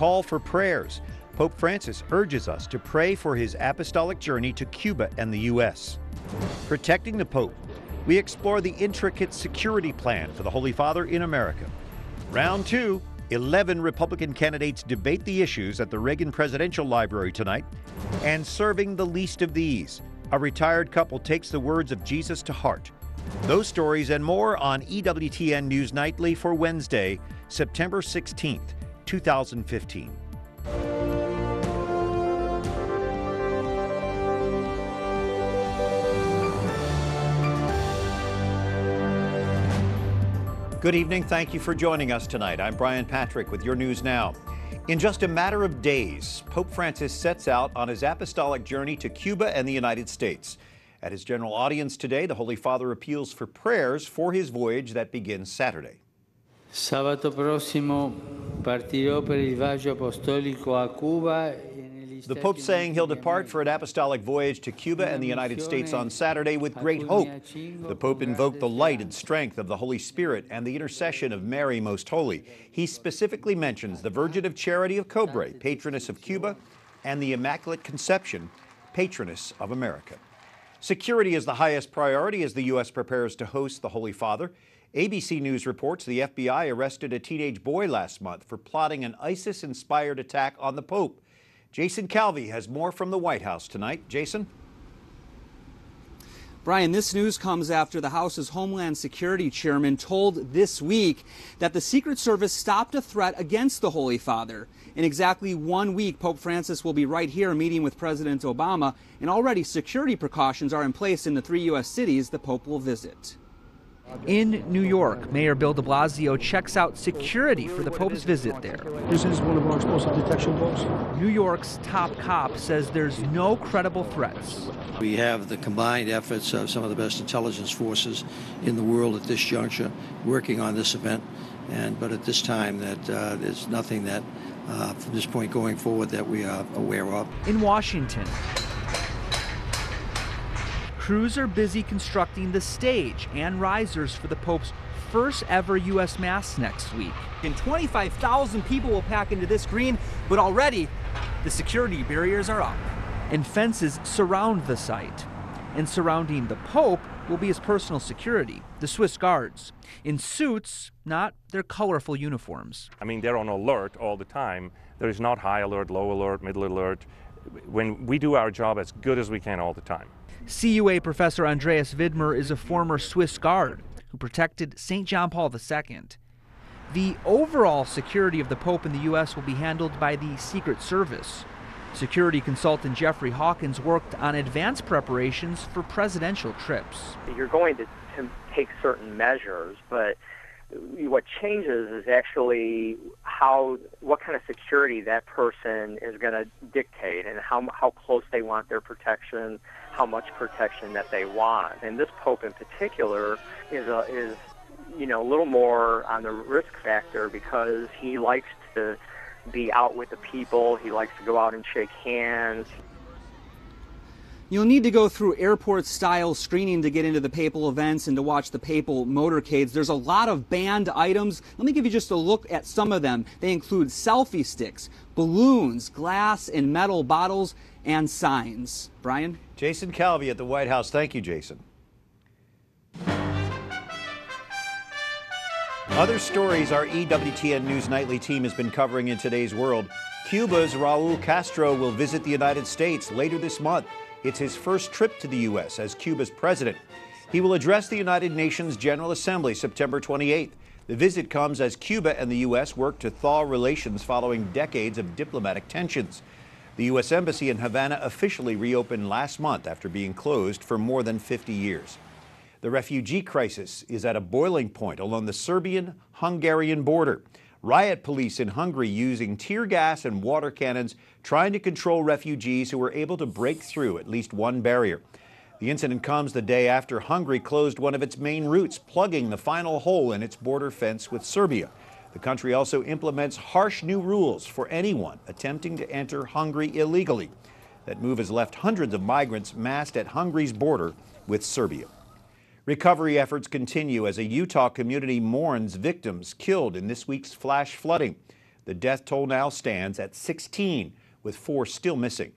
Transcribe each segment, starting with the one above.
call for prayers. Pope Francis urges us to pray for his apostolic journey to Cuba and the U.S. Protecting the Pope, we explore the intricate security plan for the Holy Father in America. Round 2, 11 Republican candidates debate the issues at the Reagan Presidential Library tonight. And serving the least of these, a retired couple takes the words of Jesus to heart. Those stories and more on EWTN News Nightly for Wednesday, September 16th, 2015. Good evening. Thank you for joining us tonight. I'm Brian Patrick with your news now. In just a matter of days, Pope Francis sets out on his apostolic journey to Cuba and the United States. At his general audience today, the Holy Father appeals for prayers for his voyage that begins Saturday. Sabato prossimo partirò per il viaggio apostolico a Cuba. The Pope's saying he'll depart for an apostolic voyage to Cuba and the United States on Saturday with great hope. The Pope invoked the light and strength of the Holy Spirit and the intercession of Mary Most Holy. He specifically mentions the Virgin of Charity of Cobre, patroness of Cuba, and the Immaculate Conception, patroness of America. Security is the highest priority as the U.S. prepares to host the Holy Father. ABC News reports the FBI arrested a teenage boy last month for plotting an ISIS-inspired attack on the Pope. Jason Calvi has more from the White House tonight. Jason? Brian, this news comes after the House's Homeland Security Chairman told this week that the Secret Service stopped a threat against the Holy Father. In exactly 1 week, Pope Francis will be right here meeting with President Obama, and already security precautions are in place in the 3 U.S. cities the Pope will visit. In New York, Mayor Bill de Blasio checks out security for the Pope's visit there. This is one of our explosive detection posts. New York's top cop says there's no credible threats. We have the combined efforts of some of the best intelligence forces in the world at this juncture working on this event, but at this time that there's nothing that from this point going forward that we are aware of. In Washington, crews are busy constructing the stage and risers for the Pope's first ever U.S. Mass next week. And 25,000 people will pack into this green, but already the security barriers are up. And fences surround the site. And surrounding the Pope will be his personal security, the Swiss Guards, in suits, not their colorful uniforms. I mean, they're on alert all the time. There is not high alert, low alert, middle alert. When we do our job as good as we can all the time. CUA professor Andreas Widmer is a former Swiss Guard who protected St. John Paul II. The overall security of the Pope in the U.S. will be handled by the Secret Service. Security consultant Jeffrey Hawkins worked on advanced preparations for presidential trips. You're going to take certain measures, but what changes is actually what kind of security that person is going to dictate and how close they want their protection, how much protection that they want. And this Pope in particular is a little more on the risk factor because he likes to be out with the people. He likes to go out and shake hands. You'll need to go through airport-style screening to get into the papal events and to watch the papal motorcades. There's a lot of banned items. Let me give you just a look at some of them. They include selfie sticks, balloons, glass and metal bottles, and signs. Brian? Jason Calvi at the White House. Thank you, Jason. Other stories our EWTN News Nightly team has been covering in today's world. Cuba's Raul Castro will visit the United States later this month. It's his first trip to the U.S. as Cuba's president. He will address the United Nations General Assembly September 28th. The visit comes as Cuba and the U.S. work to thaw relations following decades of diplomatic tensions. The U.S. Embassy in Havana officially reopened last month after being closed for more than 50 years. The refugee crisis is at a boiling point along the Serbian-Hungarian border. Riot police in Hungary using tear gas and water cannons trying to control refugees who were able to break through at least one barrier. The incident comes the day after Hungary closed one of its main routes, plugging the final hole in its border fence with Serbia. The country also implements harsh new rules for anyone attempting to enter Hungary illegally. That move has left hundreds of migrants massed at Hungary's border with Serbia. Recovery efforts continue as a Utah community mourns victims killed in this week's flash flooding. The death toll now stands at 16, with 4 still missing.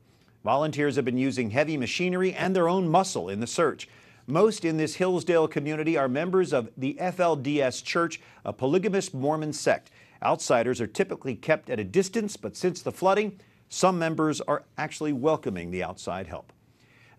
Volunteers have been using heavy machinery and their own muscle in the search. Most in this Hillsdale community are members of the FLDS Church, a polygamous Mormon sect. Outsiders are typically kept at a distance, but since the flooding, some members are actually welcoming the outside help.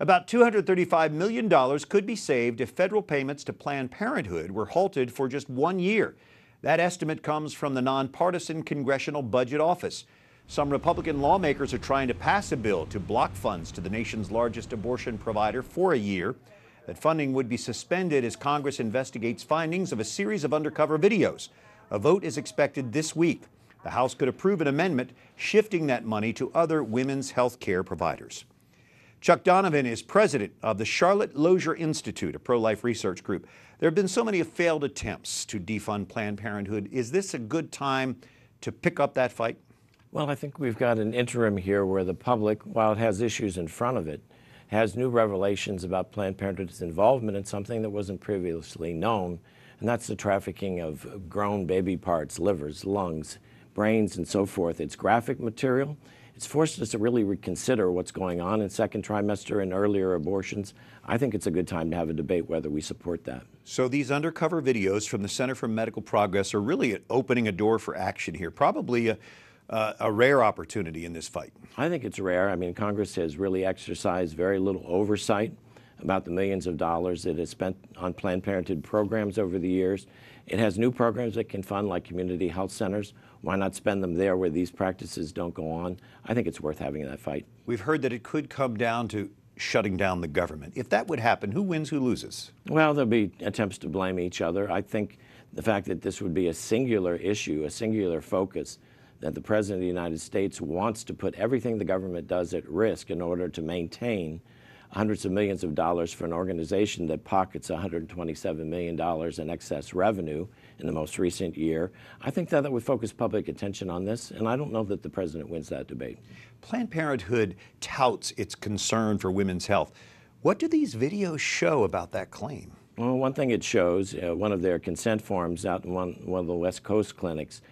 About $235 million could be saved if federal payments to Planned Parenthood were halted for just 1 year. That estimate comes from the nonpartisan Congressional Budget Office. Some Republican lawmakers are trying to pass a bill to block funds to the nation's largest abortion provider for a year. That funding would be suspended as Congress investigates findings of a series of undercover videos. A vote is expected this week. The House could approve an amendment shifting that money to other women's health care providers. Chuck Donovan is president of the Charlotte Lozier Institute, a pro-life research group. There have been so many failed attempts to defund Planned Parenthood. Is this a good time to pick up that fight? Well, I think we've got an interim here where the public, while it has issues in front of it, has new revelations about Planned Parenthood's involvement in something that wasn't previously known, and that's the trafficking of grown baby parts, livers, lungs, brains, and so forth. It's graphic material. It's forced us to really reconsider what's going on in second trimester and earlier abortions. I think it's a good time to have a debate whether we support that. So these undercover videos from the Center for Medical Progress are really opening a door for action here, probably a rare opportunity in this fight. I think it's rare. I mean, Congress has really exercised very little oversight about the millions of dollars it has spent on Planned Parenthood programs over the years. It has new programs that can fund, like community health centers. Why not spend them there where these practices don't go on? I think it's worth having that fight. We've heard that it could come down to shutting down the government. If that would happen, who wins, who loses? Well, there'll be attempts to blame each other. I think the fact that this would be a singular issue, a singular focus, that the President of the United States wants to put everything the government does at risk in order to maintain hundreds of millions of dollars for an organization that pockets $127 million in excess revenue in the most recent year. I think that would focus public attention on this, and I don't know that the President wins that debate. Planned Parenthood touts its concern for women's health. What do these videos show about that claim? Well, one thing it shows, one of their consent forms out in one of the West Coast clinics,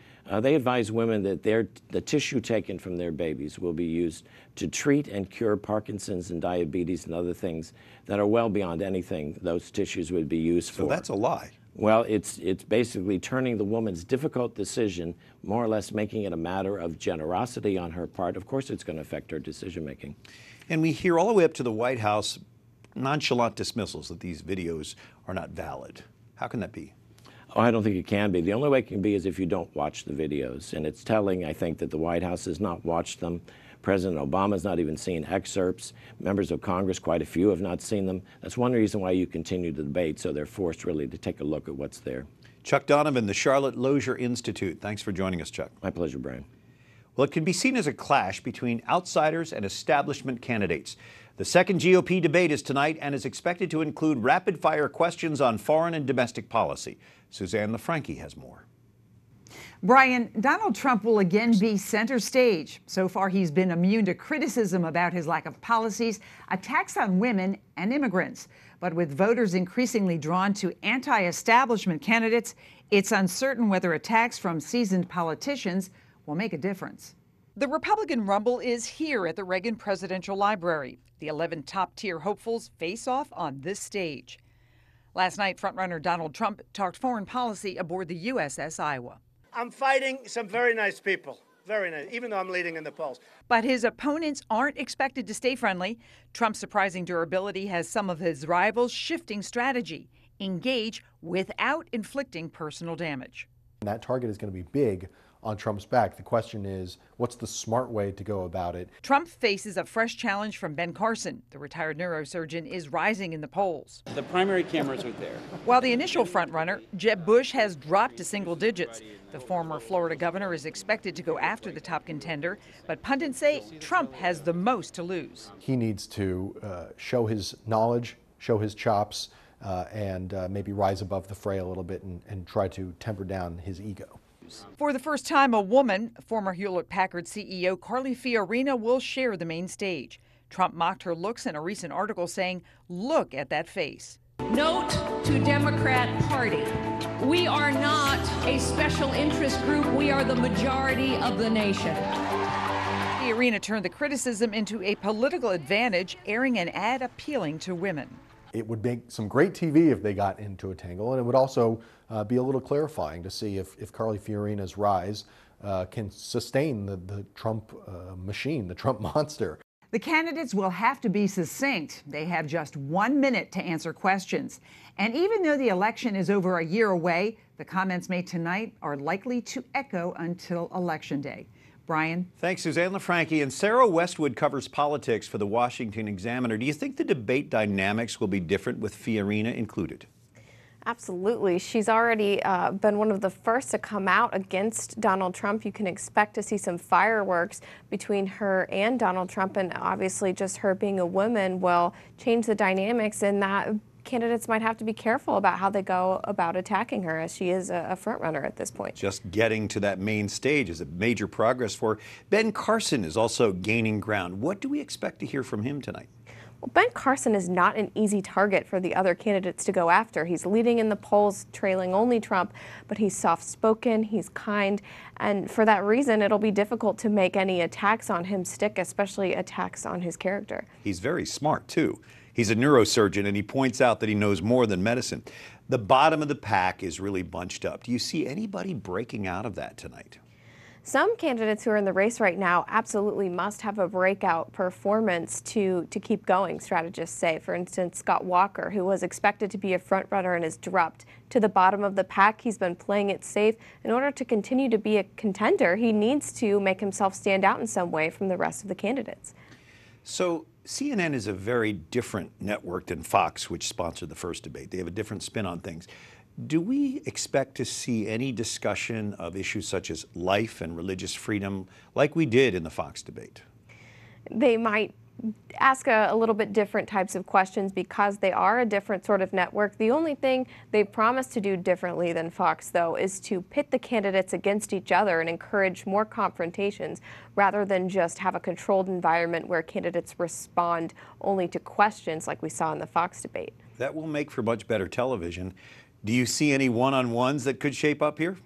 they advise women that the tissue taken from their babies will be used to treat and cure Parkinson's and diabetes and other things that are well beyond anything those tissues would be used for. So that's a lie. Well, it's basically turning the woman's difficult decision, more or less making it a matter of generosity on her part. Of course, it's going to affect her decision making. And we hear all the way up to the White House nonchalant dismissals that these videos are not valid. How can that be? Oh, I don't think it can be. The only way it can be is if you don't watch the videos. And it's telling, I think, that the White House has not watched them. President Obama's not even seen excerpts. Members of Congress, quite a few, have not seen them. That's one reason why you continue the debate, so they're forced really to take a look at what's there. Chuck Donovan, the Charlotte Lozier Institute. Thanks for joining us, Chuck. My pleasure, Brian. Well, it can be seen as a clash between outsiders and establishment candidates. The second GOP debate is tonight and is expected to include rapid-fire questions on foreign and domestic policy. Suzanne LaFranchi has more. Brian, Donald Trump will again be center stage. So far, he's been immune to criticism about his lack of policies, attacks on women and immigrants. But with voters increasingly drawn to anti-establishment candidates, it's uncertain whether attacks from seasoned politicians will make a difference. The Republican rumble is here at the Reagan Presidential Library. The 11 top-tier hopefuls face off on this stage. Last night, frontrunner Donald Trump talked foreign policy aboard the USS Iowa. I'm fighting some very nice people, very nice, even though I'm leading in the polls. But his opponents aren't expected to stay friendly. Trump's surprising durability has some of his rivals shifting strategy, engage without inflicting personal damage. That target is going to be big on Trump's back. The question is, what's the smart way to go about it? Trump faces a fresh challenge from Ben Carson. The retired neurosurgeon is rising in the polls. The primary cameras are there. While the initial frontrunner, Jeb Bush, has dropped to single digits. The former Florida governor is expected to go after the top contender, but pundits say Trump has the most to lose. He needs to show his knowledge, show his chops, and maybe rise above the fray a little bit and try to temper down his ego. For the first time, a woman, former Hewlett-Packard CEO Carly Fiorina, will share the main stage. Trump mocked her looks in a recent article saying, "Look at that face." Note to Democrat Party, we are not a special interest group. We are the majority of the nation. The arena turned the criticism into a political advantage, airing an ad appealing to women. It would make some great TV if they got into a tangle, and it would also be a little clarifying to see if Carly Fiorina's rise can sustain the Trump machine, the Trump monster. The candidates will have to be succinct. They have just 1 minute to answer questions. And even though the election is over a year away, the comments made tonight are likely to echo until Election Day. Brian? Thanks, Suzanne LaFranchi. And Serra Westwood covers politics for the Washington Examiner. Do you think the debate dynamics will be different with Fiorina included? Absolutely. She's already been one of the first to come out against Donald Trump. You can expect to see some fireworks between her and Donald Trump, and obviously just her being a woman will change the dynamics, and that candidates might have to be careful about how they go about attacking her, as she is a front runner at this point. Just getting to that main stage is a major progress for her. Ben Carson is also gaining ground. What do we expect to hear from him tonight? Well, Ben Carson is not an easy target for the other candidates to go after. He's leading in the polls, trailing only Trump, but he's soft-spoken, he's kind, and for that reason, it'll be difficult to make any attacks on him stick, especially attacks on his character. He's very smart, too. He's a neurosurgeon, and he points out that he knows more than medicine. The bottom of the pack is really bunched up. Do you see anybody breaking out of that tonight? Some candidates who are in the race right now absolutely must have a breakout performance to keep going, strategists say. For instance, Scott Walker, who was expected to be a front runner and has dropped to the bottom of the pack. He's been playing it safe. In order to continue to be a contender, he needs to make himself stand out in some way from the rest of the candidates. So CNN is a very different network than Fox, which sponsored the first debate. They have a different spin on things. Do we expect to see any discussion of issues such as life and religious freedom like we did in the Fox debate? They might ask a little bit different types of questions because they are a different sort of network. The only thing they've promised to do differently than Fox, though, is to pit the candidates against each other and encourage more confrontations rather than just have a controlled environment where candidates respond only to questions like we saw in the Fox debate. That will make for much better television. Do you see any one-on-ones that could shape up here?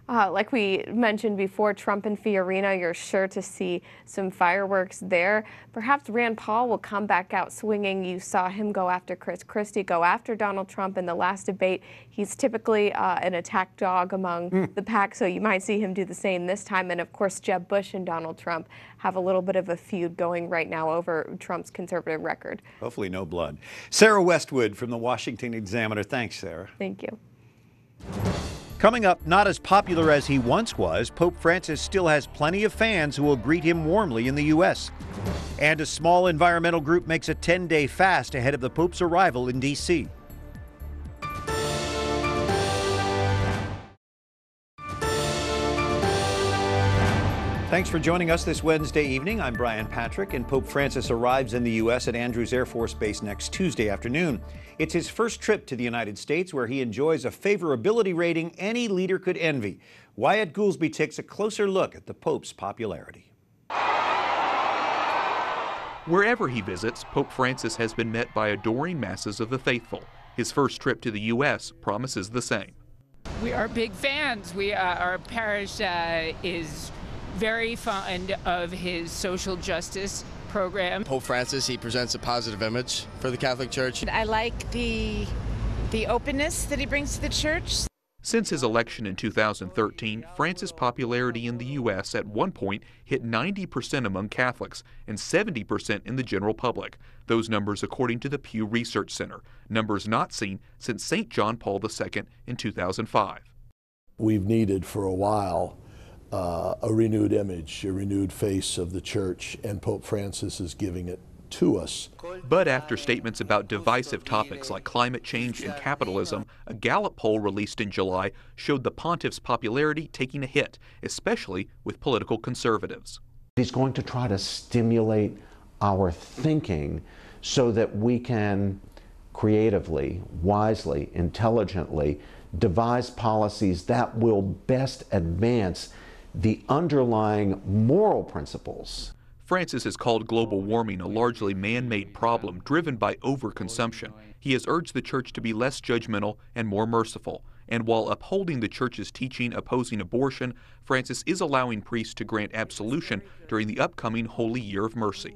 Like we mentioned before, Trump and Fiorina, you're sure to see some fireworks there. Perhaps Rand Paul will come back out swinging. You saw him go after Chris Christie, go after Donald Trump in the last debate. He's typically an attack dog among the pack, so you might see him do the same this time. And of course, Jeb Bush and Donald Trump have a little bit of a feud going right now over Trump's conservative record. Hopefully no blood. Serra Westwood from the Washington Examiner. Thanks, Sarah. Thank you. Coming up, not as popular as he once was, Pope Francis still has plenty of fans who will greet him warmly in the U.S. And a small environmental group makes a 10-day fast ahead of the Pope's arrival in D.C. Thanks for joining us this Wednesday evening. I'm Brian Patrick, and Pope Francis arrives in the U.S. at Andrews Air Force Base next Tuesday afternoon. It's his first trip to the United States, where he enjoys a favorability rating any leader could envy. Wyatt Goolsby takes a closer look at the Pope's popularity. Wherever he visits, Pope Francis has been met by adoring masses of the faithful. His first trip to the U.S. promises the same. We are big fans. Our parish is very fond of his social justice program. Pope Francis, he presents a positive image for the Catholic Church. I like the openness that he brings to the church. Since his election in 2013, Francis' popularity in the U.S. at one point hit 90% among Catholics and 70% in the general public. Those numbers according to the Pew Research Center, numbers not seen since St. John Paul II in 2005. We've needed for a while a renewed image, a renewed face of the church, and Pope Francis is giving it to us. But after statements about divisive topics like climate change and capitalism, a Gallup poll released in July showed the pontiff's popularity taking a hit, especially with political conservatives. He's going to try to stimulate our thinking so that we can creatively, wisely, intelligently devise policies that will best advance the underlying moral principles. Francis has called global warming a largely man-made problem driven by overconsumption. He has urged the church to be less judgmental and more merciful. And while upholding the church's teaching opposing abortion, Francis is allowing priests to grant absolution during the upcoming Holy Year of Mercy.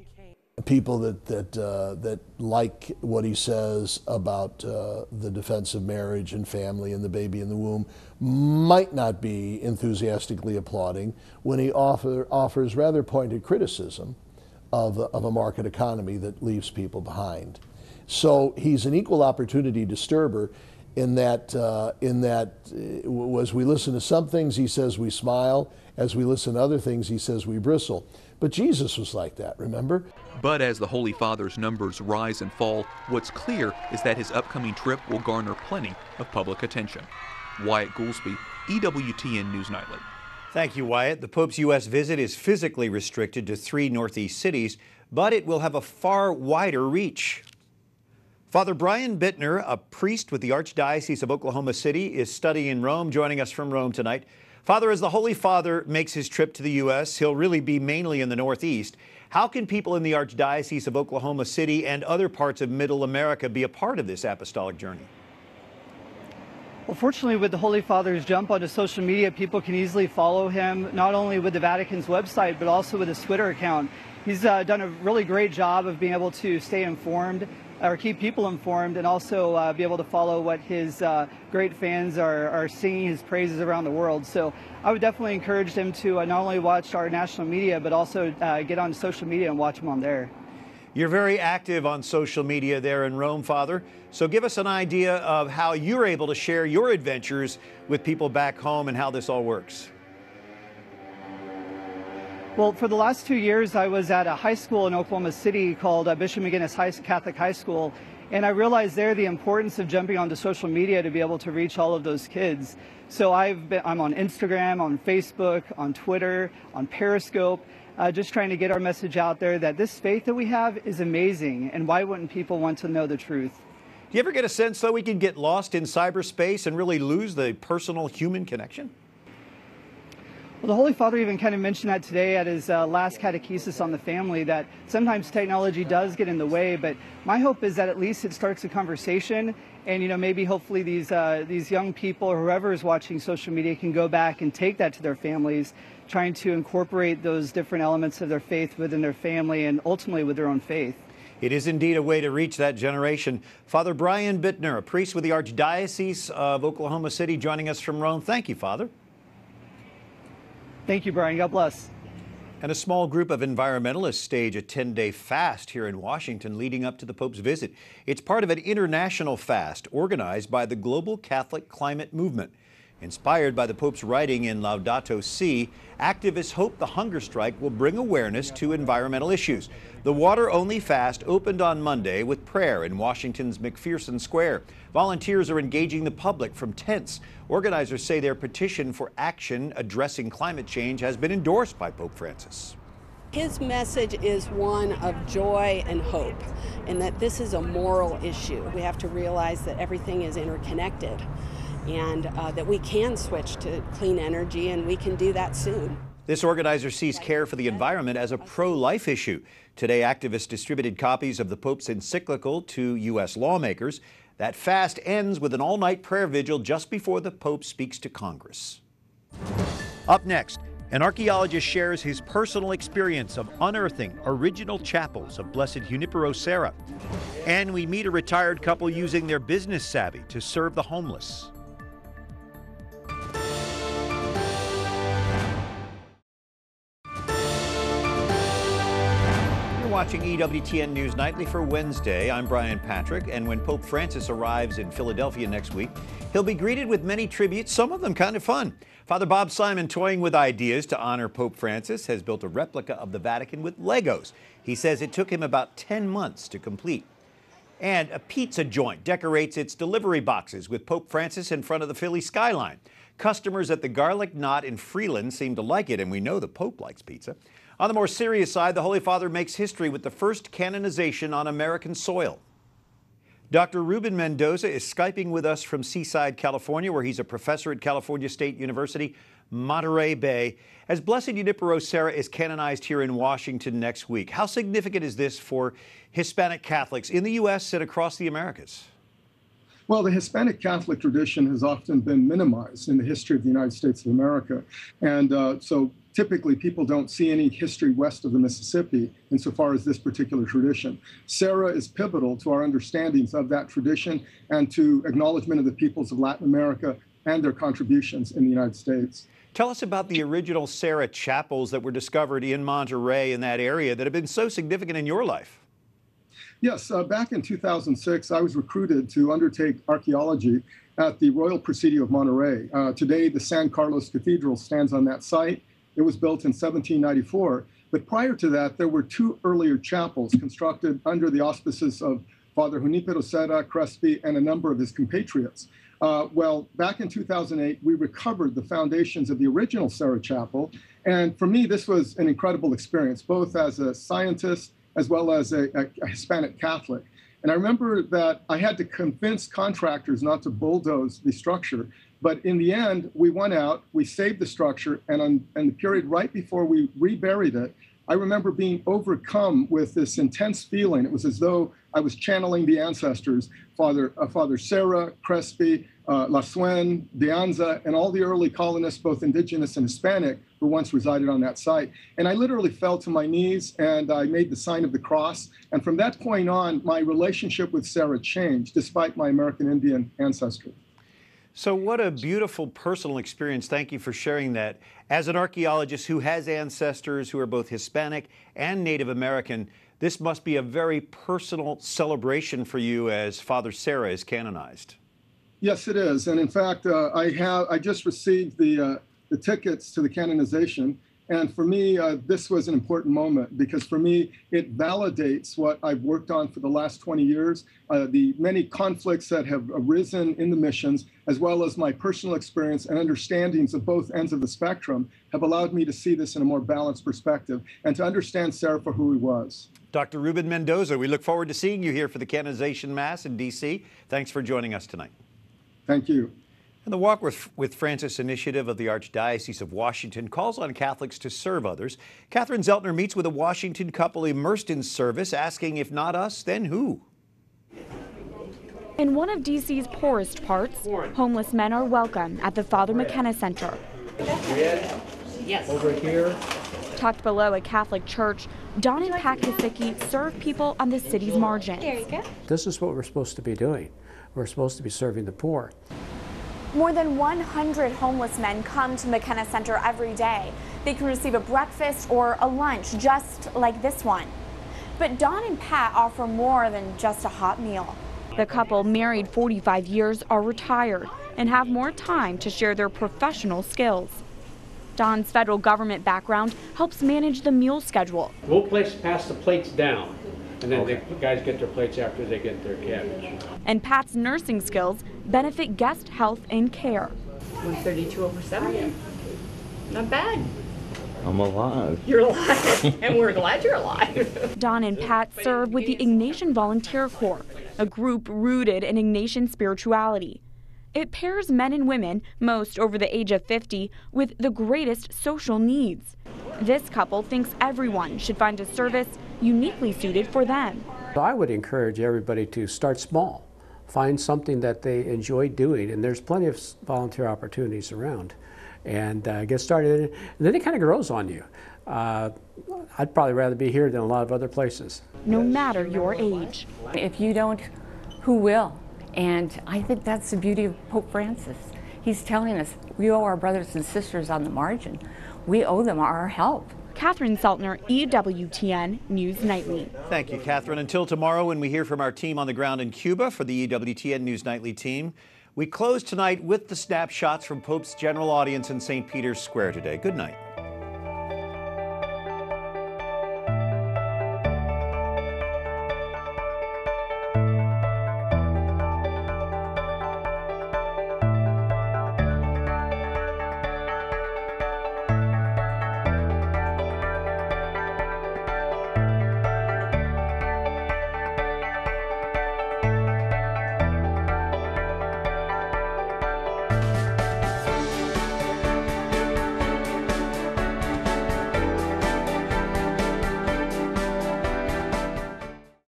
People that like what he says about the defense of marriage and family and the baby in the womb might not be enthusiastically applauding when he offers rather pointed criticism of a market economy that leaves people behind. So he's an equal opportunity disturber in that as we listen to some things, he says we smile. As we listen to other things, he says we bristle. But Jesus was like that, remember? But as the Holy Father's numbers rise and fall, what's clear is that his upcoming trip will garner plenty of public attention. Wyatt Goolsby, EWTN News Nightly. Thank you, Wyatt. The Pope's U.S. visit is physically restricted to 3 Northeast cities, but it will have a far wider reach. Father Brian Bittner, a priest with the Archdiocese of Oklahoma City, is studying in Rome, joining us from Rome tonight. Father, as the Holy Father makes his trip to the U.S., he'll really be mainly in the Northeast. How can people in the Archdiocese of Oklahoma City and other parts of Middle America be a part of this apostolic journey? Well, fortunately, with the Holy Father's jump onto social media, people can easily follow him, not only with the Vatican's website, but also with his Twitter account. He's done a really great job of being able to stay informed, or keep people informed, and also be able to follow what his great fans are singing his praises around the world. So I would definitely encourage him to not only watch our national media, but also get on social media and watch him on there. You're very active on social media there in Rome, Father. So give us an idea of how you're able to share your adventures with people back home and how this all works. Well, for the last 2 years, I was at a high school in Oklahoma City called Bishop McGinnis Catholic High School, and I realized there the importance of jumping onto social media to be able to reach all of those kids. So I'm on Instagram, on Facebook, on Twitter, on Periscope, just trying to get our message out there that this faith that we have is amazing, and why wouldn't people want to know the truth? Do you ever get a sense, though, we can get lost in cyberspace and really lose the personal human connection? Well, the Holy Father even kind of mentioned that today at his last catechesis on the family, that sometimes technology does get in the way, but my hope is that at least it starts a conversation, and maybe hopefully these young people or whoever is watching social media can go back and take that to their families, trying to incorporate those different elements of their faith within their family and ultimately with their own faith. It is indeed a way to reach that generation. Father Brian Bittner, a priest with the Archdiocese of Oklahoma City, joining us from Rome. Thank you, Father. Thank you, Brian. God bless. And a small group of environmentalists stage a 10-day fast here in Washington leading up to the Pope's visit. It's part of an international fast organized by the Global Catholic Climate Movement. Inspired by the Pope's writing in Laudato Si', activists hope the hunger strike will bring awareness to environmental issues. The water-only fast opened on Monday with prayer in Washington's McPherson Square. Volunteers are engaging the public from tents. Organizers say their petition for action addressing climate change has been endorsed by Pope Francis. His message is one of joy and hope, and that this is a moral issue. We have to realize that everything is interconnected, and that we can switch to clean energy, and we can do that soon. This organizer sees care for the environment as a pro-life issue. Today, activists distributed copies of the Pope's encyclical to U.S. lawmakers. That fast ends with an all-night prayer vigil just before the Pope speaks to Congress. Up next, an archaeologist shares his personal experience of unearthing original chapels of Blessed Junipero, Serra. And we meet a retired couple using their business savvy to serve the homeless. Watching EWTN News Nightly for Wednesday. I'm Brian Patrick, and when Pope Francis arrives in Philadelphia next week, he'll be greeted with many tributes, some of them kind of fun. Father Bob Simon, toying with ideas to honor Pope Francis, has built a replica of the Vatican with Legos. He says it took him about 10 months to complete. And a pizza joint decorates its delivery boxes with Pope Francis in front of the Philly skyline. Customers at the Garlic Knot in Freeland seem to like it, and we know the Pope likes pizza. On the more serious side, the Holy Father makes history with the first canonization on American soil. Dr. Ruben Mendoza is Skyping with us from Seaside, California, where he's a professor at California State University. Monterey Bay, as Blessed Junipero Serra is canonized here in Washington next week. How significant is this for Hispanic Catholics in the U.S. and across the Americas? Well, the Hispanic Catholic tradition has often been minimized in the history of the United States of America. And so typically people don't see any history west of the Mississippi insofar as this particular tradition. Serra is pivotal to our understandings of that tradition and to acknowledgement of the peoples of Latin America and their contributions in the United States. Tell us about the original Serra chapels that were discovered in Monterey, in that area, that have been so significant in your life. Yes, back in 2006, I was recruited to undertake archaeology at the Royal Presidio of Monterey. Today, the San Carlos Cathedral stands on that site. It was built in 1794. But prior to that, there were two earlier chapels constructed under the auspices of Father Junipero Serra, Crespi, and a number of his compatriots. Well, back in 2008, we recovered the foundations of the original Serra Chapel. And for me, this was an incredible experience, both as a scientist as well as a Hispanic Catholic. And I remember that I had to convince contractors not to bulldoze the structure. But in the end, we went out, we saved the structure, and in the period right before we reburied it, I remember being overcome with this intense feeling. It was as though I was channeling the ancestors, Father Serra, Crespi, Lasuen, De Anza, and all the early colonists, both indigenous and Hispanic, who once resided on that site. And I literally fell to my knees and I made the sign of the cross. And from that point on, my relationship with Serra changed, despite my American Indian ancestry. So what a beautiful personal experience. Thank you for sharing that. As an archaeologist who has ancestors who are both Hispanic and Native American, this must be a very personal celebration for you as Father Serra is canonized. Yes, it is. And in fact, I just received the tickets to the canonization. And for me, this was an important moment because for me, it validates what I've worked on for the last 20 years, the many conflicts that have arisen in the missions, as well as my personal experience and understandings of both ends of the spectrum have allowed me to see this in a more balanced perspective and to understand Serra for who he was. Dr. Ruben Mendoza, we look forward to seeing you here for the canonization Mass in D.C. Thanks for joining us tonight. Thank you. And the Walk with Francis initiative of the Archdiocese of Washington calls on Catholics to serve others. Catherine Zeltner meets with a Washington couple immersed in service, asking if not us, then who? In one of D.C.'s poorest parts, homeless men are welcome at the Father McKenna Center. Yes. Over here. Tucked below a Catholic church, Don and Pat Kasicki serve people on the city's margins. There you go. This is what we're supposed to be doing. We're supposed to be serving the poor. More than 100 homeless men come to McKenna Center every day. They can receive a breakfast or a lunch just like this one. But Don and Pat offer more than just a hot meal. The couple, married 45 years, are retired and have more time to share their professional skills. Don's federal government background helps manage the meal schedule. We'll pass the plates down, and then the guys get their plates after they get their cabbage. And Pat's nursing skills benefit guest health and care. 132 over 70. Not bad. I'm alive. You're alive, and we're glad you're alive. Don and Pat serve with the Ignatian Volunteer Corps, a group rooted in Ignatian spirituality. It pairs men and women, most over the age of 50, with the greatest social needs. This couple thinks everyone should find a service uniquely suited for them. I would encourage everybody to start small, find something that they enjoy doing, and there's plenty of volunteer opportunities around, and get started. And then it kind of grows on you. I'd probably rather be here than a lot of other places. No matter your age. If you don't, who will? And I think that's the beauty of Pope Francis. He's telling us we owe our brothers and sisters on the margin. We owe them our help. Catherine Zeltner, EWTN News Nightly. Thank you, Catherine. Until tomorrow when we hear from our team on the ground in Cuba for the EWTN News Nightly team. We close tonight with the snapshots from Pope's general audience in St. Peter's Square today. Good night.